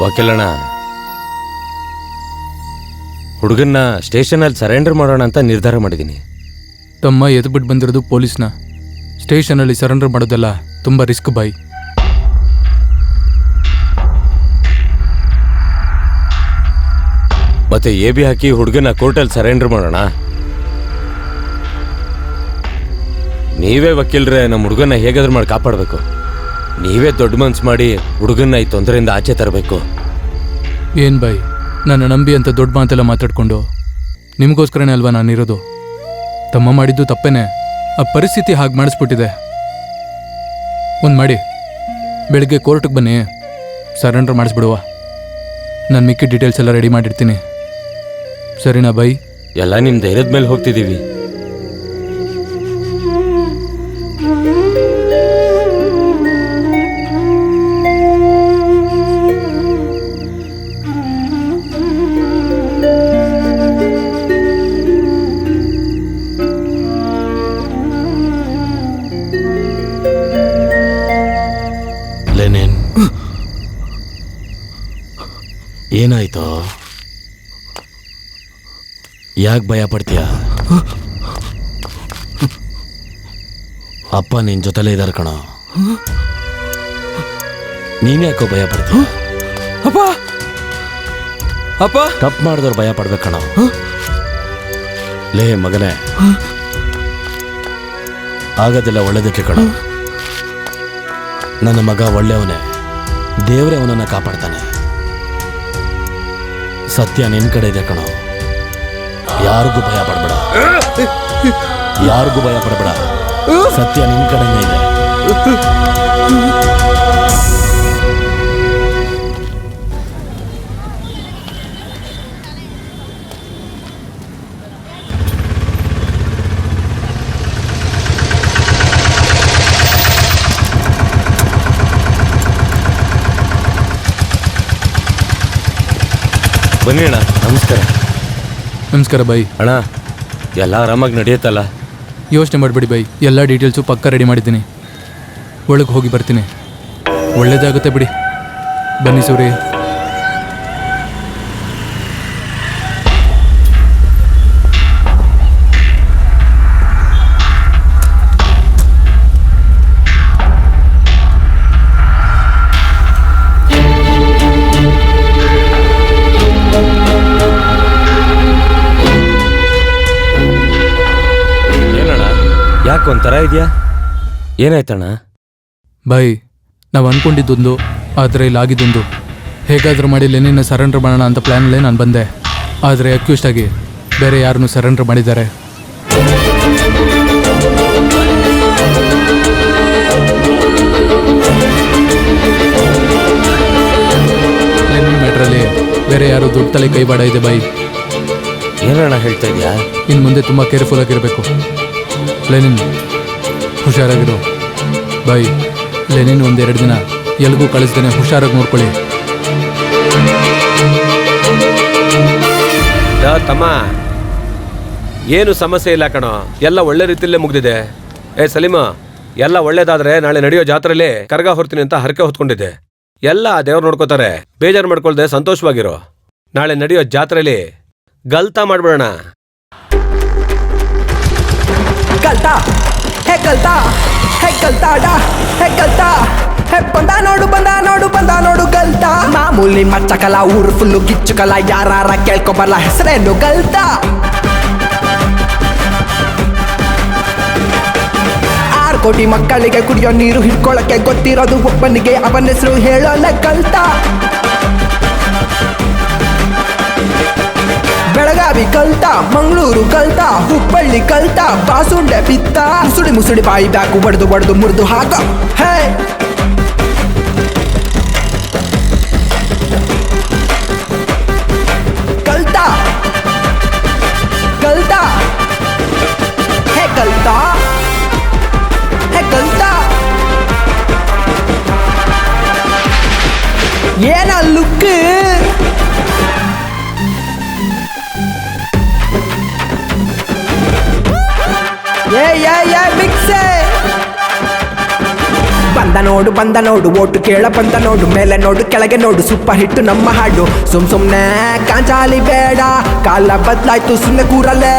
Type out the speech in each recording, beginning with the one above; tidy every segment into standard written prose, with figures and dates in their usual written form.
ವಕೀಲಣ್ಣ, ಹುಡುಗನ್ನ ಸ್ಟೇಷನಲ್ಲಿ surrender ಮಾಡೋಣ ಅಂತ ನಿರ್ಧಾರ ಮಾಡಿದ್ದೀನಿ. ತಮ್ಮ ಎದ್ಬಿಟ್ಟು ಬಂದಿರೋದು ಪೊಲೀಸ್ನ. ಸ್ಟೇಷನಲ್ಲಿ ಸರೆಂಡರ್ ಮಾಡೋದೆಲ್ಲ ತುಂಬ ರಿಸ್ಕ್ ಬಾಯ್. ಮತ್ತೆ ಎ.ಬಿ. ಹಾಕಿ ಹುಡುಗನ್ನ ಕೋರ್ಟಲ್ಲಿ ಸರೆಂಡರ್ ಮಾಡೋಣ. ನೀವೇ ವಕೀಲರೇ, ನಮ್ಮ ಹುಡುಗನ್ನ ಹೇಗಾದ್ರೂ ಮಾಡಿ ಕಾಪಾಡಬೇಕು. ನೀವೇ ದೊಡ್ಡ ಮನ್ಸು ಮಾಡಿ ಹುಡುಗನ್ನ ಈ ತೊಂದರೆಯಿಂದ ಆಚೆ ತರಬೇಕು. ಏನು ಬಾಯ್, ನನ್ನ ನಂಬಿ ಅಂತ ದೊಡ್ಡ ಮಾತೆಲ್ಲ ಮಾತಾಡ್ಕೊಂಡು ನಿಮಗೋಸ್ಕರನೇ ಅಲ್ವಾ ನಾನಿರೋದು. ತಮ್ಮ ಮಾಡಿದ್ದು ತಪ್ಪೇನೆ, ಆ ಪರಿಸ್ಥಿತಿ ಹಾಗೆ ಮಾಡಿಸ್ಬಿಟ್ಟಿದೆ. ಒಂದು ಮಾಡಿ, ಬೆಳಿಗ್ಗೆ ಕೋರ್ಟಿಗೆ ಬನ್ನಿ, ಸರೆಂಡರ್ ಮಾಡಿಸ್ಬಿಡುವ. ನಾನು ಮಿಕ್ಕಿ ಡೀಟೇಲ್ಸ್ ಎಲ್ಲ ರೆಡಿ ಮಾಡಿರ್ತೀನಿ. ಸರಿನಾ ಬಾಯ್? ಎಲ್ಲ ನಿಮ್ಮ ಧೈರ್ಯದ ಮೇಲೆ ಹೋಗ್ತಿದ್ದೀವಿ. ಲೆನಿನ್, ಏನಾಯ್ತು? ಯಾಕೆ ಭಯ ಪಡ್ತೀಯ? ಅಪ್ಪ ನಿನ್ ಜೊತೆಲೇ ಇದ್ದಾರೆ ಕಣ. ನೀನ್ಯಾಕೋ ಭಯ ಪಡ್ತೀಯ? ಅಪ್ಪ ಅಪ್ಪ, ತಪ್ಪು ಮಾಡಿದವ್ರು ಭಯ ಪಡ್ಬೇಕು ಕಣ. ಲೇ ಮಗನೇ, ಆಗೋದಿಲ್ಲ ಒಳ್ಳೇದಕ್ಕೆ ಕಣ. ನನ್ನ ಮಗ ಒಳ್ಳೆಯವನೇ, ದೇವರೇ ಅವನನ್ನ ಕಾಪಾಡ್ತಾನೆ. ಸತ್ಯ ನಿನ್ ಕಡೆ ಇದೆ ಕಣ. ಯಾರಿಗೂ ಭಯ ಪಡಬೇಡ, ಯಾರಿಗೂ ಭಯ ಪಡಬೇಡ. ಸತ್ಯ ನಿನ್ ಕಡೆನೇ ಇದೆ. ಬನ್ನಿ ಅಣ್ಣ. ನಮಸ್ಕಾರ. ನಮಸ್ಕಾರ ಬಾಯ್. ಅಣ್ಣ, ಎಲ್ಲ ಆರಾಮಾಗಿ ನಡೆಯುತ್ತಲ್ಲ? ಯೋಚನೆ ಮಾಡಬೇಡಿ ಬಾಯ್, ಎಲ್ಲ ಡೀಟೇಲ್ಸು ಪಕ್ಕ ರೆಡಿ ಮಾಡಿದ್ದೀನಿ. ಒಳಗೆ ಹೋಗಿ ಬರ್ತೀನಿ. ಒಳ್ಳೇದಾಗುತ್ತೆ ಬಿಡಿ. ಬನ್ನಿ ಸೂರಿ. ಯಾಕೊಂಥರ ಇದೆಯಾ? ಏನಾಯ್ತಣ್ಣ? ಬಾಯ್, ನಾವು ಅಂದ್ಕೊಂಡಿದ್ದೊಂದು, ಆದರೆ ಇಲ್ಲಿ ಆಗಿದ್ದೊಂದು. ಹೇಗಾದರೂ ಮಾಡಿ ಲೆನಿನ್ನ ಸರೆಂಡರ್ ಮಾಡೋಣ ಅಂತ ಪ್ಲ್ಯಾನಲ್ಲೇ ನಾನು ಬಂದೆ. ಆದರೆ ಅಕ್ಯೂಸ್ಟ್ ಆಗಿ ಬೇರೆ ಯಾರನ್ನು ಸರೆಂಡರ್ ಮಾಡಿದ್ದಾರೆ. ಲೆನಿನ್ ಮ್ಯಾಟ್ರಲ್ಲಿ ಬೇರೆ ಯಾರು ದೊಡ್ಡ ತಲೆ ಕೈವಾಡ ಇದೆ ಬಾಯ್. ಏನಣ್ಣ ಹೇಳ್ತಾ ಇದೆಯಾ? ಇನ್ನು ಮುಂದೆ ತುಂಬ ಕೇರ್ಫುಲ್ ಆಗಿರಬೇಕು. ಲೆನಿನ್, ಹುಷಾರಾಗಿರು ಬಾಯ್. ಲೆನಿನ್ ಒಂದೆರಡು ದಿನ ಎಲ್ಗೂ ಕಳಿಸ್ದೇನೆ ಹುಷಾರಾಗಿ ನೋಡ್ಕೊಳ್ಳಿ. ತಮ್ಮ, ಏನು ಸಮಸ್ಯೆ ಇಲ್ಲ ಕಣೋ, ಎಲ್ಲ ಒಳ್ಳೆ ರೀತಿಯಲ್ಲೇ ಮುಗ್ದಿದೆ. ಸಲೀಮ, ಎಲ್ಲ ಒಳ್ಳೇದಾದ್ರೆ ನಾಳೆ ನಡೆಯೋ ಜಾತ್ರೆಯಲ್ಲಿ ಕರ್ಗ ಹೊರ್ತೀನಿ ಅಂತ ಹರಕೆ ಹೊತ್ಕೊಂಡಿದ್ದೆ. ಎಲ್ಲ ದೇವ್ರು ನೋಡ್ಕೋತಾರೆ. ಬೇಜಾರು ಮಾಡ್ಕೊಳ್ದೆ ಸಂತೋಷವಾಗಿರೋ. ನಾಳೆ ನಡೆಯೋ ಜಾತ್ರೆಯಲ್ಲಿ ಗಲ್ತಾ ಮಾಡ್ಬಿಡೋಣ. ಕಲ್ತಾ ಹೇ ಕಲ್ತಾ ಹೇ ಕಲ್ತಾಡ ಹೇ ಕಲ್ತಾ ಹೇ ಬಂದ ನೋಡು ಬಂದ ನೋಡು ಬಂದ ನೋಡು ಗಲ್ತಾ. ಮಾಮೂಲಿ ಮಚ್ಚಕಲ, ಊರು ಫುಲ್ಲು ಕಿಚ್ಚುಕಲ, ಯಾರ ಕೇಳ್ಕೊಬರ್ಲ ಹೆಸರೇನು ಗಲ್ತಾ. 6 ಕೋಟಿ ಮಕ್ಕಳಿಗೆ ಕುಡಿಯೋ ನೀರು ಹಿಡ್ಕೊಳಕ್ಕೆ ಗೊತ್ತಿರೋದು ಒಬ್ಬನಿಗೆ, ಅವನ ಹೆಸರು ಹೇಳೋಲ್ಲ ಗಲ್ತಾ. ಬೆಳಗಾವಿ ಕಲ್ತಾ, ಮಂಗಳೂರು ಕಲ್ತಾ, ಹುಬ್ಬಳ್ಳಿ ಕಲ್ತಾ, ಬಾಸುಂಡೆ ಬಿತ್ತ, ಮುಸುಡಿ ಮುಸುಡಿ ಬಾಯಿ ಬ್ಯಾಕು ಬಡ್ದು ಬಡ್ದು ಮುರಿದು ಹಾಕ. ಹೇ ಕಲ್ತಾ ಕಲ್ತಾ ಹೇ ಕಲ್ತಾ ಹೇ ಕಲ್ತಾ. ಏನ ಲುಕ್? ಮಿಕ್ಸೆ ಬಂದ ನೋಡು ಓಟು ಕೇಳ ಬಂದ ನೋಡು ಮೇಲೆ ನೋಡು ಕೆಳಗೆ ನೋಡು ಸೂಪರ್ ಹಿಟ್ಟು ನಮ್ಮ ಹಾಡು ಸುಮ್ನೆ ಕಾಂಚಾಲಿ ಬೇಡ ಕಾಲ ಬದ್ಲಾಯ್ತು ಸುಮ್ನೆ ಕೂರಲ್ಲೇ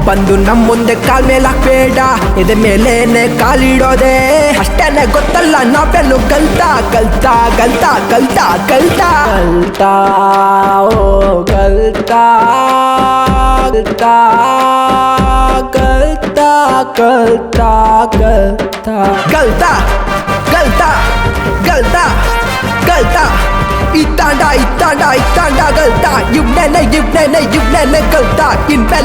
ಬಂದು ನಮ್ಮ ಮುಂದೆ ಕಾಲ್ ಮೇಲೆ ಹಾಕ್ಬೇಡ ಎದೆ ಮೇಲೇನೆ ಕಾಲಿಡೋದೆ ಅಷ್ಟೇನೆ ಗೊತ್ತಲ್ಲ ನಾವೆಲ್ಲೂ ಕಲ್ತಾ ಕಲ್ತಾ ಕಲ್ತಾ ಕಲ್ತಾ ಕಲ್ತಾ ಕಲ್ತಾ ಓ ಕಲ್ತಾ ಕಲ್ತಾ ಕಲ್ತಾ ಕಲ್ತಾ ಕಲ್ತಾ ಕಲ್ತಾ ಗಲ್ತಾ ಗಲ್ತಾ ಗಲ್ತಾ ಇತ್ತಾಂಡ ಗಲ್ತಾ ಇವ್ನೇನೆ ಗಲ್ತಾ ಇನ್ಮೇಲೆ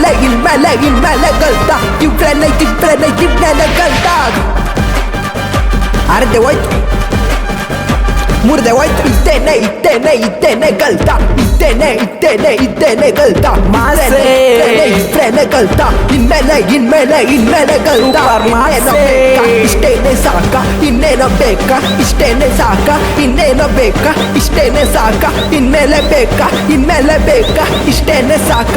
ಗಲ್ತಾ ಇವ್ನೇನೆ ಗಲ್ತಾ ಅರ್ಧೆ ಹೋಯ್ತು ಮುರ್ದೆ ಹೋಯ್ತು ಇದ್ದೇನೆ ಗಲ್ತಾ ಇದ್ದೇನೆ ಗಲ್ತಾ ಮಾಸೆ ಇದ್ದೇನೆ ಗಲ್ತಾ ಇನ್ಮೇಲೆ ಗಲ್ತಾ ಇಷ್ಟೇನೆ ಸಾಕ ಇನ್ನೇನೋ ಬೇಕಾ ಇಷ್ಟೇನೆ ಸಾಕ ಇನ್ನೇನೋ ಬೇಕಾ ಇಷ್ಟೇನೆ ಸಾಕ ಇನ್ಮೇಲೆ ಬೇಕಾ ಇಷ್ಟೇನೆ ಸಾಕ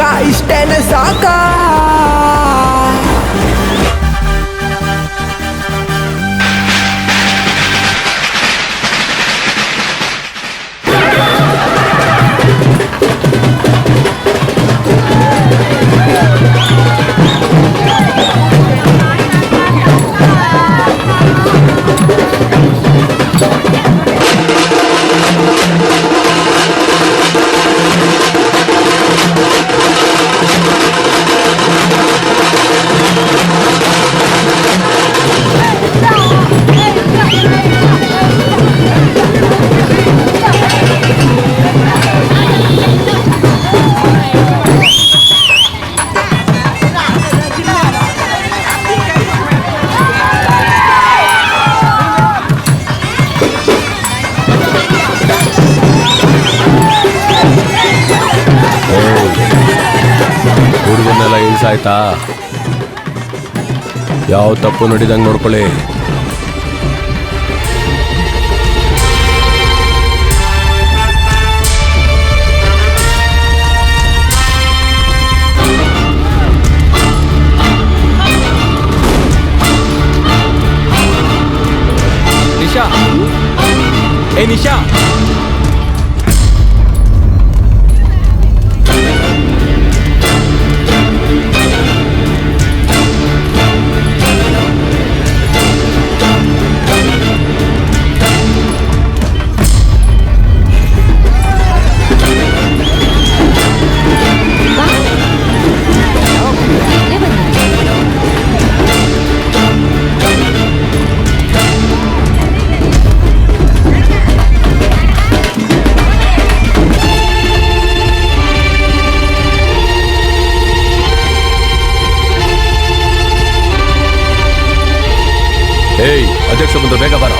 ಹುಡುಗನ್ನೆಲ್ಲ ಇಳಿಸಾಯ್ತಾ ಯಾವ ತಪ್ಪು ನಡಿದಂಗೆ ನೋಡ್ಕೊಳ್ಳಿ. ನಿಶಾ ನಿಶಾ ಏಯ್ ಅಧ್ಯಕ್ಷ ಬಂದು ಬೇಗ ಬರೋ.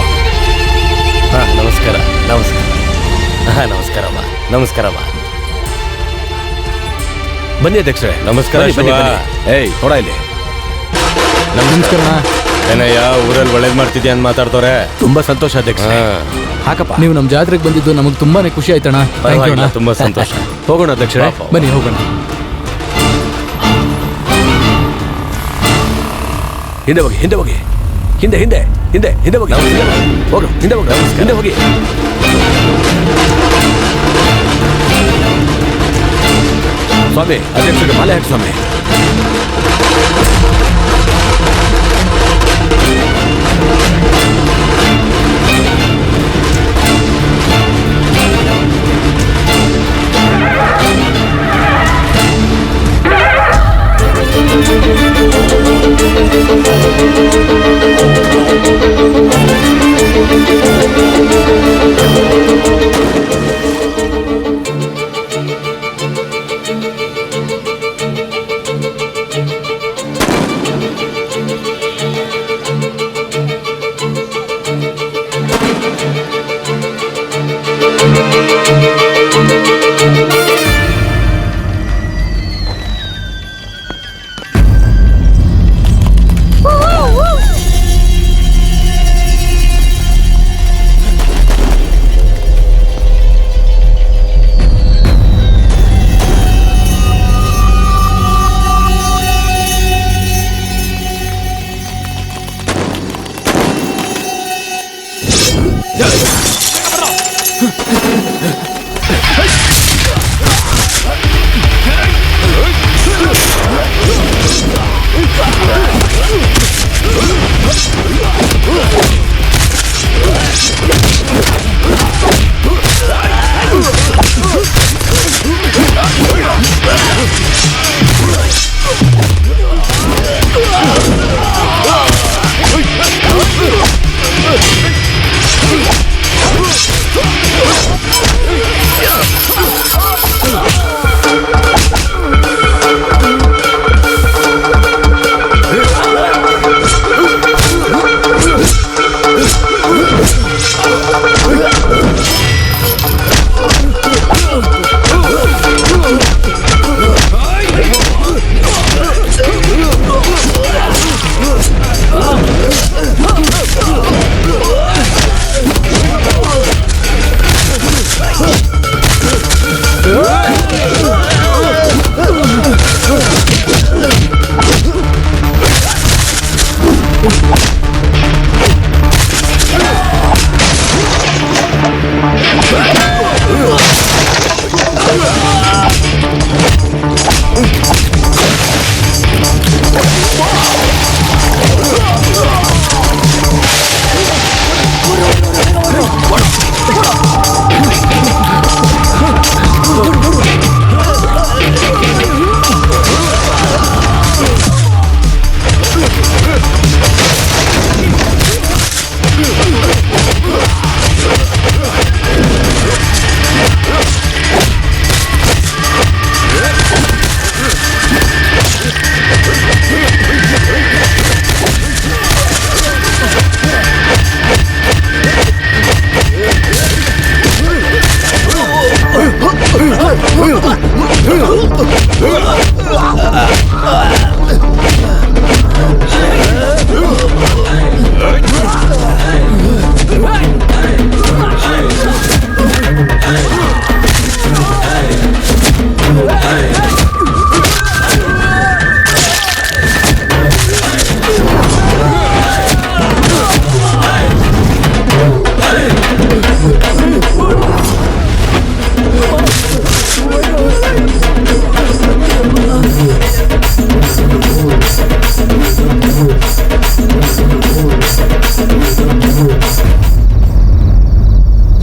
ನಮಸ್ಕಾರಮ್ಮ ಬನ್ನಿ ಅಧ್ಯಕ್ಷರೇ. ನಮಸ್ಕಾರ ಬನ್ನಿ, ಶಿವ. ಬನ್ನಿ. ಏಯ್ ಕೊಡ ಇಲ್ಲಿ. ನಮಸ್ಕಾರ. ಏನಯ್ಯ ಊರಲ್ಲಿ ಒಳ್ಳೇದ್ ಮಾಡ್ತಿದ್ಯಾ ಅಂತ ಮಾತಾಡ್ತವ್ರೆ. ತುಂಬಾ ಸಂತೋಷ ಅಧ್ಯಕ್ಷ. ಹಾಕಪ್ಪ. ನೀವು ನಮ್ಮ ಜಾತ್ರೆಗೆ ಬಂದಿದ್ದು ನಮಗೆ ತುಂಬಾನೇ ಖುಷಿ ಆಯ್ತಣ್ಣ. ಥ್ಯಾಂಕ್ ಯು ಅಣ್ಣ. ತುಂಬಾ ಸಂತೋಷ. ಹೋಗೋಣ ಅಧ್ಯಕ್ಷರೇ. ಬನ್ನಿ ಹೋಗೋಣ. ಹಿಂದೆ ಹೋಗಿ ಹಿಂದೆ ಹೋಗಿ ಹಿಂದೆ ಹಿಂದೆ ಹಿಂದೆ ಹಿಂದೆ ಹೋಗಿ ಹೋಗು ಹಿಂದೆ ಹೋಗಿ ಹಿಂದೆ ಹೋಗಿ. ಸ್ವಾಮಿ ಅಧ್ಯಕ್ಷರಿಗೆ ಮಾಲೆ ಹಾಕಿ ಸ್ವಾಮಿ.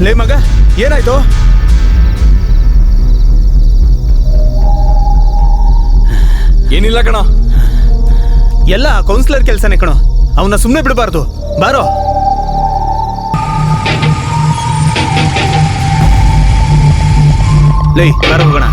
ಲೇ ಮಗ, ಏನಾಯ್ತು? ಏನಿಲ್ಲ ಕಣ, ಎಲ್ಲ ಕೌನ್ಸಿಲರ್ ಕೆಲಸನೇ ಕಣೋ. ಅವನ್ನ ಸುಮ್ಮನೆ ಬಿಡಬಾರ್ದು. ಬಾರೋ. ಲೈ ಬಾರೋ ಹೋಗೋಣ.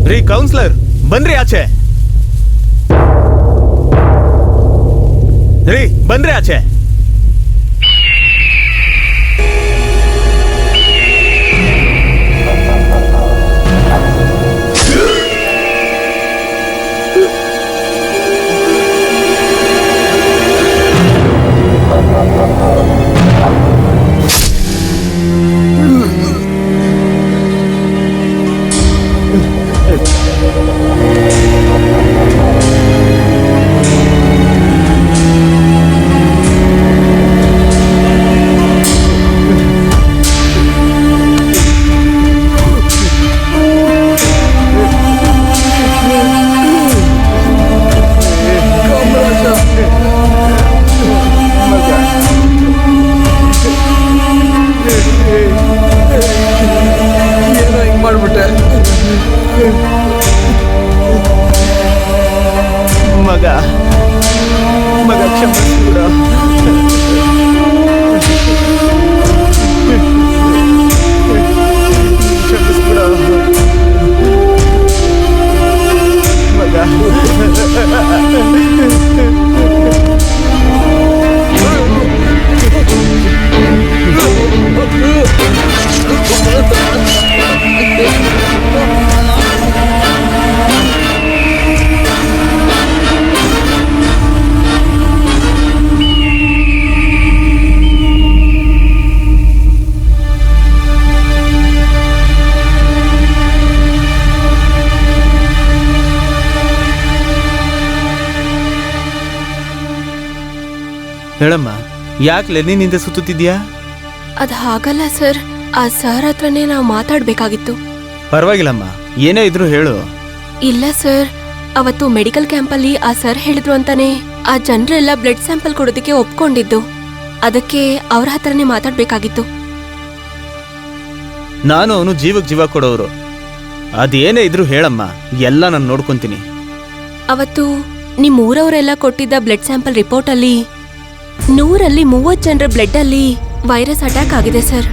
ರೀ ಕೌನ್ಸಿಲರ್, ಬನ್ರಿ ಆಚೆ. ರೀ ಬನ್ರಿ ಆಚೆ. ಹೇಳಮ್ಮ, ಯಾಕೆ ಲೆನಿನಿಂದ ಸುತ್ತುತ್ತಿದ್ಯಾ? ಅದು ಹಾಗಲ್ಲ ಸರ್, ಆ ಸರ್ ಹತ್ರನೇ ನಾವು ಮಾತಾಡ್ಬೇಕಾಗಿತ್ತು. ಪರವಾಗಿಲ್ಲಮ್ಮ, ಏನೇ ಇದ್ರು ಹೇಳು. ಇಲ್ಲ ಸರ್, ಅವತ್ತು ಮೆಡಿಕಲ್ ಕ್ಯಾಂಪಲ್ಲಿ ಆ ಸರ್ ಹೇಳಿದ್ರು ಅಂತಾನೆ ಆ ಜನರೆಲ್ಲ ಬ್ಲಡ್ ಸ್ಯಾಂಪಲ್ ಕೊಡೋದಕ್ಕೆ ಒಪ್ಕೊಂಡಿದ್ದು. ಅದಕ್ಕೆ ಅವ್ರ ಹತ್ರನೇ ಮಾತಾಡ್ಬೇಕಾಗಿತ್ತು. ನಾನು ಅವನು ಜೀವಕ್ಕೆ ಜೀವ ಕೊಡೋರು. ಅದೇನೇ ಇದ್ರು ಹೇಳಮ್ಮ, ಎಲ್ಲ ನಾನು ನೋಡ್ಕೊಂತೀನಿ. ಅವತ್ತು ನಿಮ್ ಊರವರೆಲ್ಲ ಕೊಟ್ಟಿದ್ದ ಬ್ಲಡ್ ಸ್ಯಾಂಪಲ್ ರಿಪೋರ್ಟ್ ಅಲ್ಲಿ 100ರಲ್ಲಿ 30 ಜನರ ಬ್ಲಡ್ ಅಲ್ಲಿ ವೈರಸ್ ಅಟ್ಯಾಕ್ ಆಗಿದೆ ಸರ್.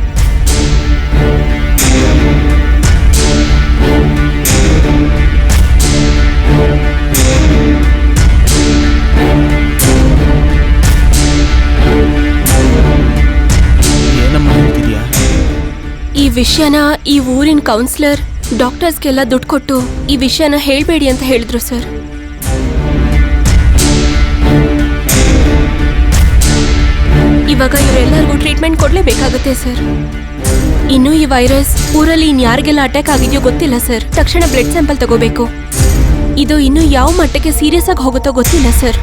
ಏನಮ್ಮ ಹೇಳ್ತಿದ್ಯಾ? ಈ ವಿಷಯನ ಈ ಊರಿನ ಕೌನ್ಸಿಲರ್ ಡಾಕ್ಟರ್ಸ್ಗೆಲ್ಲ ದುಡ್ಡು ಕೊಟ್ಟು ಈ ವಿಷಯನ ಹೇಳ್ಬೇಡಿ ಅಂತ ಹೇಳಿದ್ರು ಸರ್. ಇವಾಗ ಇವರೆಲ್ಲರಿಗೂ ಟ್ರೀಟ್ಮೆಂಟ್ ಕೊಡ್ಲೇಬೇಕಾಗುತ್ತೆ ಸರ್. ಇನ್ನು ಈ ವೈರಸ್ ಊರಲ್ಲಿ ಇನ್ಯಾರಿಗೆಲ್ಲ ಅಟ್ಯಾಕ್ ಆಗಿದೆಯೋ ಗೊತ್ತಿಲ್ಲ ಸರ್. ತಕ್ಷಣ ಬ್ಲಡ್ ಸ್ಯಾಂಪಲ್ ತಗೋಬೇಕು. ಇದು ಇನ್ನು ಯಾವ ಮಟ್ಟಕ್ಕೆ ಸೀರಿಯಸ್ ಆಗಿ ಹೋಗುತ್ತೋ ಗೊತ್ತಿಲ್ಲ ಸರ್.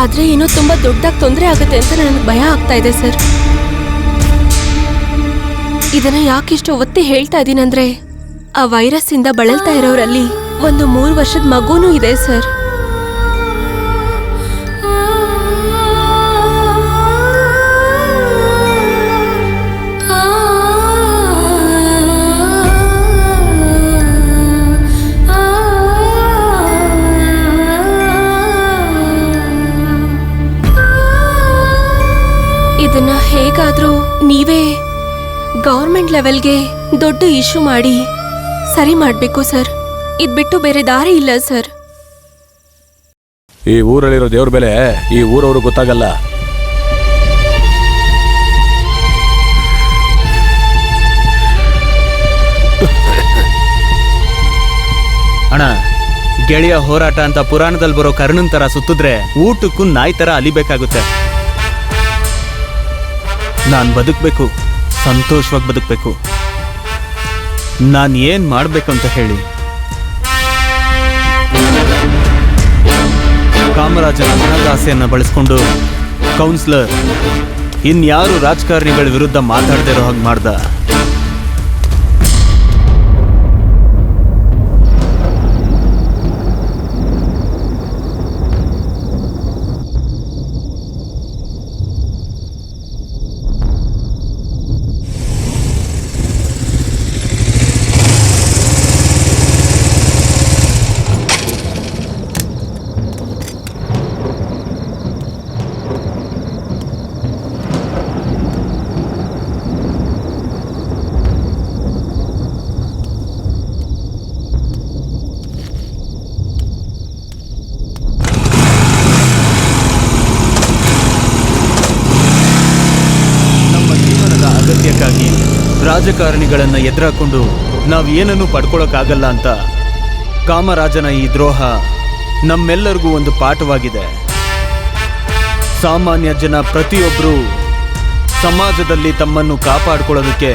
ಆದ್ರೆ ಏನೋ ತುಂಬಾ ದೊಡ್ಡದಾಗಿ ತೊಂದರೆ ಆಗುತ್ತೆ ಅಂತ ನನಗೆ ಭಯ ಆಗ್ತಾ ಇದೆ ಸರ್. ಇದನ್ನ ಯಾಕಿಷ್ಟು ಒತ್ತಿ ಹೇಳ್ತಾ ಇದೀನಂದ್ರೆ ಆ ವೈರಸ್ ಇಂದ ಬಳಲ್ತಾ ಇರೋರಲ್ಲಿ ಒಂದು 3 ವರ್ಷದ ಮಗುನೂ ಇದೆ ಸರ್. ಇದನ್ನ ಹೇಗಾದ್ರೂ ನೀವೇ ಗವರ್ಮೆಂಟ್ ಲೆವೆಲ್ಗೆ ದೊಡ್ಡ ಇಶ್ಯೂ ಮಾಡಿ ಸರಿ ಮಾಡ್ಬೇಕು ಸರ್. ಇದ್ ಬಿಟ್ಟು ಬೇರೆ ದಾರಿ ಇಲ್ಲ ಸರ್. ಈ ಊರಲ್ಲಿರೋ ದೇವ್ರ ಬೆಲೆ ಈ ಊರವರು ಗೊತ್ತಾಗಲ್ಲ. ಅಣ್ಣ, ಗೆಳೆಯ ಹೋರಾಟ ಅಂತ ಪುರಾಣದಲ್ಲಿ ಬರೋ ಕರ್ಣನ್ ತರ ಸುತ್ತಿದ್ರೆ ಊಟಕ್ಕೂ ನಾಯಿ ತರ ಅಲಿಬೇಕಾಗುತ್ತೆ. ನಾನ್ ಬದುಕ್ಬೇಕು, ಸಂತೋಷವಾಗಿ ಬದುಕ್ಬೇಕು. ನಾನು ಏನ್ ಮಾಡ್ಬೇಕು ಅಂತ ಹೇಳಿ. ಕಾಮರಾಜನ ಹಣದಾಸೆಯನ್ನ ಬಳಸ್ಕೊಂಡು ಕೌನ್ಸಿಲರ್ ಇನ್ಯಾರು ರಾಜಕಾರಣಿಗಳ ವಿರುದ್ಧ ಮಾತಾಡದೇ ಇರೋ ಹಾಗೆ ಮಾಡ್ದ. ಅಗತ್ಯಕ್ಕಾಗಿ ರಾಜಕಾರಣಿಗಳನ್ನ ಎದುರಾಕೊಂಡು ನಾವು ಏನನ್ನೂ ಪಡ್ಕೊಳ್ಳೋಕ್ಕಾಗಲ್ಲ ಅಂತ ಕಾಮರಾಜನ ಈ ದ್ರೋಹ ನಮ್ಮೆಲ್ಲರಿಗೂ ಒಂದು ಪಾಠವಾಗಿದೆ. ಸಾಮಾನ್ಯ ಜನ ಪ್ರತಿಯೊಬ್ಬರು ಸಮಾಜದಲ್ಲಿ ತಮ್ಮನ್ನು ಕಾಪಾಡಿಕೊಳ್ಳೋದಕ್ಕೆ